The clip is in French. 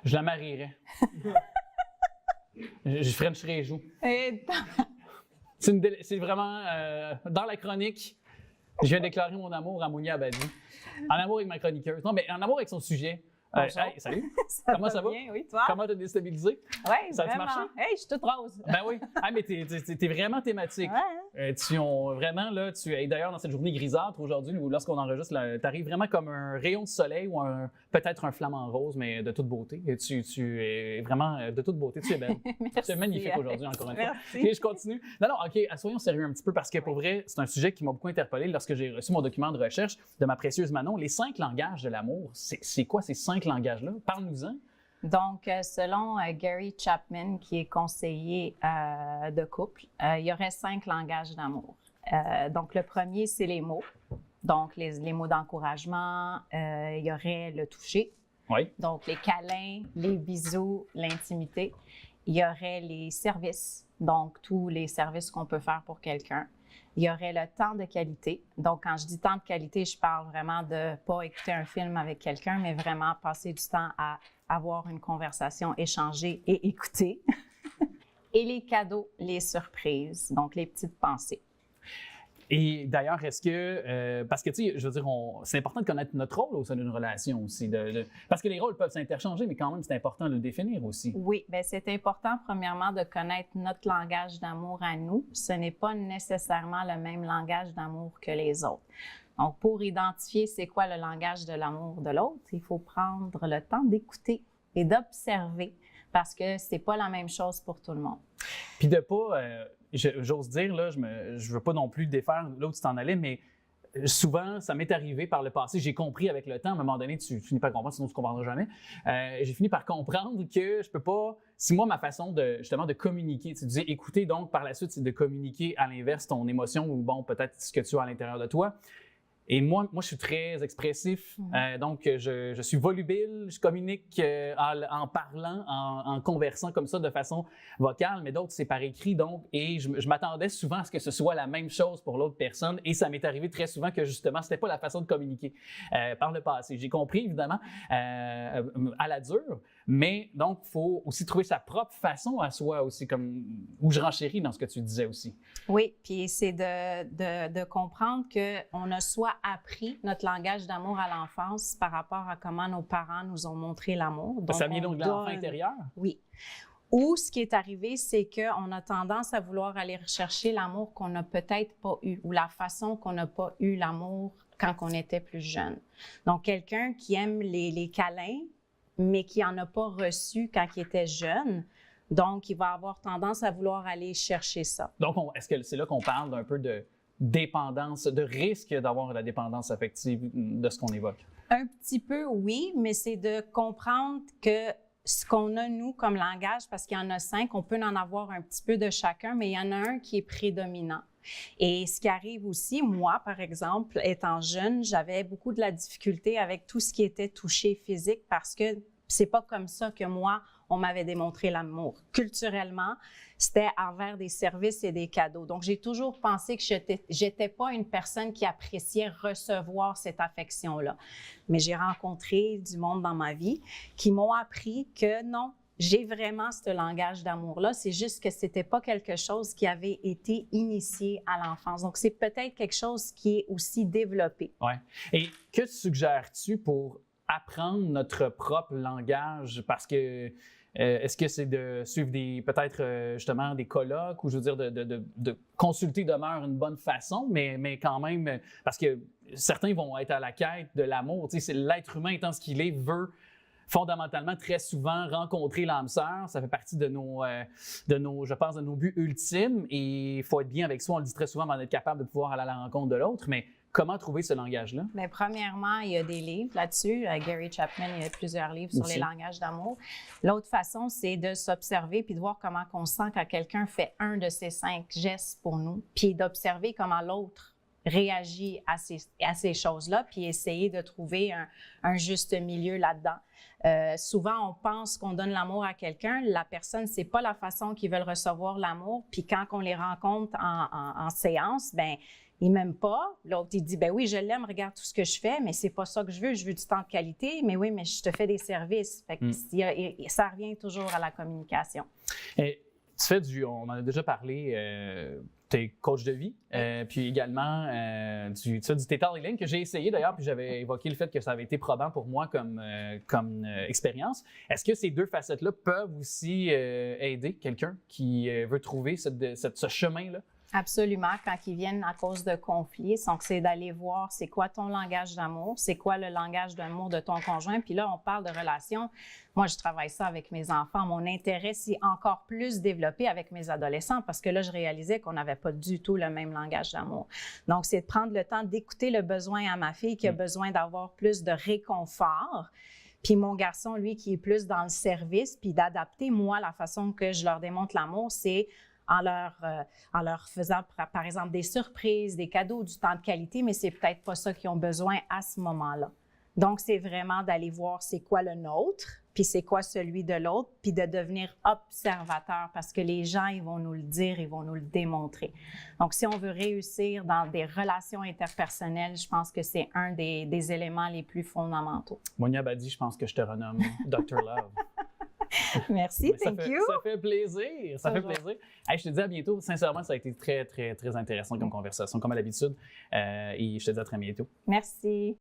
Je la marierais. Je frencherais les joues. C'est vraiment... dans la chronique, je viens déclarer mon amour à Mounia Abadi. En amour avec ma chroniqueuse. Non, mais en amour avec son sujet. Hey, salut! Comment ça va? Bien, oui, toi? Comment t'as déstabilisé? Oui, Ça a-tu vraiment. marché? Hey, je suis toute rose. Ben oui. Ah, mais t'es vraiment thématique. Ouais. Vraiment, là, et d'ailleurs, dans cette journée grisâtre aujourd'hui, où lorsqu'on enregistre, t'arrives vraiment comme un rayon de soleil ou peut-être un flamant rose, mais de toute beauté. Et tu es vraiment de toute beauté. Tu es belle. Merci. Tu es magnifique aujourd'hui, encore une fois. Merci. Et je continue. Non, OK, soyons sérieux un petit peu, parce que pour vrai, c'est un sujet qui m'a beaucoup interpellé lorsque j'ai reçu mon document de recherche de ma précieuse Manon. Les 5 langages de l'amour, c'est quoi ces 5 langages-là? Parle-nous-en. Donc, selon Gary Chapman, qui est conseiller de couple, il y aurait 5 langages d'amour. Donc, le premier, c'est les mots. Donc, les mots d'encouragement. Il y aurait le toucher. Oui. Donc, les câlins, les bisous, l'intimité. Il y aurait les services. Donc, tous les services qu'on peut faire pour quelqu'un. Il y aurait le temps de qualité. Donc, quand je dis temps de qualité, je parle vraiment de pas écouter un film avec quelqu'un, mais vraiment passer du temps à avoir une conversation, échanger et écouter. Et les cadeaux, les surprises, donc les petites pensées. Et d'ailleurs, est-ce que, parce que, tu sais, je veux dire, c'est important de connaître notre rôle au sein d'une relation aussi. Parce que les rôles peuvent s'interchanger, mais quand même, c'est important de le définir aussi. Oui, bien, c'est important, premièrement, de connaître notre langage d'amour à nous. Ce n'est pas nécessairement le même langage d'amour que les autres. Donc, pour identifier c'est quoi le langage de l'amour de l'autre, il faut prendre le temps d'écouter et d'observer parce que c'est pas la même chose pour tout le monde. Puis de pas, j'ose dire, là, je veux pas non plus défaire l'autre tu t'en allais, mais souvent, ça m'est arrivé par le passé. J'ai compris avec le temps, à un moment donné, tu finis par comprendre, sinon tu ne comprendras jamais. J'ai fini par comprendre que je peux pas. Si moi, ma façon justement de communiquer, tu disais écouter, donc par la suite, c'est de communiquer à l'inverse ton émotion ou bon, peut-être ce que tu as à l'intérieur de toi. Et moi, je suis très expressif, donc je suis volubile, je communique en parlant, en conversant comme ça de façon vocale, mais d'autres, c'est par écrit, donc, et je m'attendais souvent à ce que ce soit la même chose pour l'autre personne, et ça m'est arrivé très souvent que justement, c'était pas la façon de communiquer par le passé. J'ai compris, évidemment, à la dure, mais donc, il faut aussi trouver sa propre façon à soi aussi, comme où je renchéris dans ce que tu disais aussi. Oui, puis c'est de comprendre qu'on a soit appris notre langage d'amour à l'enfance par rapport à comment nos parents nous ont montré l'amour. Donc, ça vient donc de l'enfant intérieur? Oui. Ou ce qui est arrivé, c'est qu'on a tendance à vouloir aller rechercher l'amour qu'on n'a peut-être pas eu ou la façon qu'on n'a pas eu l'amour quand on était plus jeune. Donc, quelqu'un qui aime les câlins, mais qui n'en a pas reçu quand il était jeune, donc il va avoir tendance à vouloir aller chercher ça. Donc, est-ce que c'est là qu'on parle d'un peu de dépendance, de risque d'avoir la dépendance affective de ce qu'on évoque? Un petit peu, oui, mais c'est de comprendre que ce qu'on a, nous, comme langage, parce qu'il y en a 5, on peut en avoir un petit peu de chacun, mais il y en a un qui est prédominant. Et ce qui arrive aussi, moi, par exemple, étant jeune, j'avais beaucoup de la difficulté avec tout ce qui était toucher physique parce que c'est pas comme ça que moi, on m'avait démontré l'amour. Culturellement, c'était envers des services et des cadeaux. Donc, j'ai toujours pensé que j'étais pas une personne qui appréciait recevoir cette affection-là. Mais j'ai rencontré du monde dans ma vie qui m'ont appris que non, j'ai vraiment ce langage d'amour-là. C'est juste que c'était pas quelque chose qui avait été initié à l'enfance. Donc, c'est peut-être quelque chose qui est aussi développé. Oui. Et que suggères-tu pour apprendre notre propre langage? Parce que est-ce que c'est de suivre peut-être justement des colloques ou je veux dire de consulter demeure une bonne façon, mais quand même, parce que certains vont être à la quête de l'amour. Tu sais, c'est l'être humain étant ce qu'il est, veut fondamentalement très souvent rencontrer l'âme sœur. Ça fait partie je pense, de nos buts ultimes et il faut être bien avec soi. On le dit très souvent, d'être capable de pouvoir aller à la rencontre de l'autre, mais comment trouver ce langage-là? Bien, premièrement, il y a des livres là-dessus. Gary Chapman, il y a plusieurs livres sur les langages d'amour. L'autre façon, c'est de s'observer puis de voir comment on sent quand quelqu'un fait un de ces 5 gestes pour nous, puis d'observer comment l'autre réagit à ces choses-là, puis essayer de trouver un juste milieu là-dedans. Souvent, on pense qu'on donne l'amour à quelqu'un. La personne, c'est pas la façon qu'ils veulent recevoir l'amour. Puis quand on les rencontre en séance, ben il m'aime pas. L'autre, il dit, ben oui, je l'aime, regarde tout ce que je fais, mais c'est pas ça que je veux du temps de qualité. Mais oui, mais je te fais des services. Fait que ça revient toujours à la communication. Et tu fais on en a déjà parlé, tu es coach de vie, puis également tu fais du Theta Healing que j'ai essayé d'ailleurs, puis j'avais évoqué le fait que ça avait été probant pour moi comme expérience. Est-ce que ces deux facettes-là peuvent aussi aider quelqu'un qui veut trouver ce chemin-là? Absolument, quand ils viennent à cause de conflits, donc c'est d'aller voir c'est quoi ton langage d'amour, c'est quoi le langage d'amour de ton conjoint. Puis là, on parle de relations. Moi, je travaille ça avec mes enfants. Mon intérêt, c'est encore plus développé avec mes adolescents parce que là, je réalisais qu'on n'avait pas du tout le même langage d'amour. Donc, c'est de prendre le temps d'écouter le besoin à ma fille qui a besoin d'avoir plus de réconfort. Puis mon garçon, lui, qui est plus dans le service, puis d'adapter, moi, la façon que je leur démontre l'amour, c'est en leur faisant, par exemple, des surprises, des cadeaux, du temps de qualité, mais c'est peut-être pas ça qu'ils ont besoin à ce moment-là. Donc, c'est vraiment d'aller voir c'est quoi le nôtre, puis c'est quoi celui de l'autre, puis de devenir observateur parce que les gens, ils vont nous le dire, ils vont nous le démontrer. Donc, si on veut réussir dans des relations interpersonnelles, je pense que c'est un des éléments les plus fondamentaux. Monia Badi, je pense que je te renomme Dr. Love. Merci, thank you. Ça fait plaisir, ça fait plaisir. Hey, je te dis à bientôt. Sincèrement, ça a été très, très, très intéressant comme conversation, comme à l'habitude. Et je te dis à très bientôt. Merci.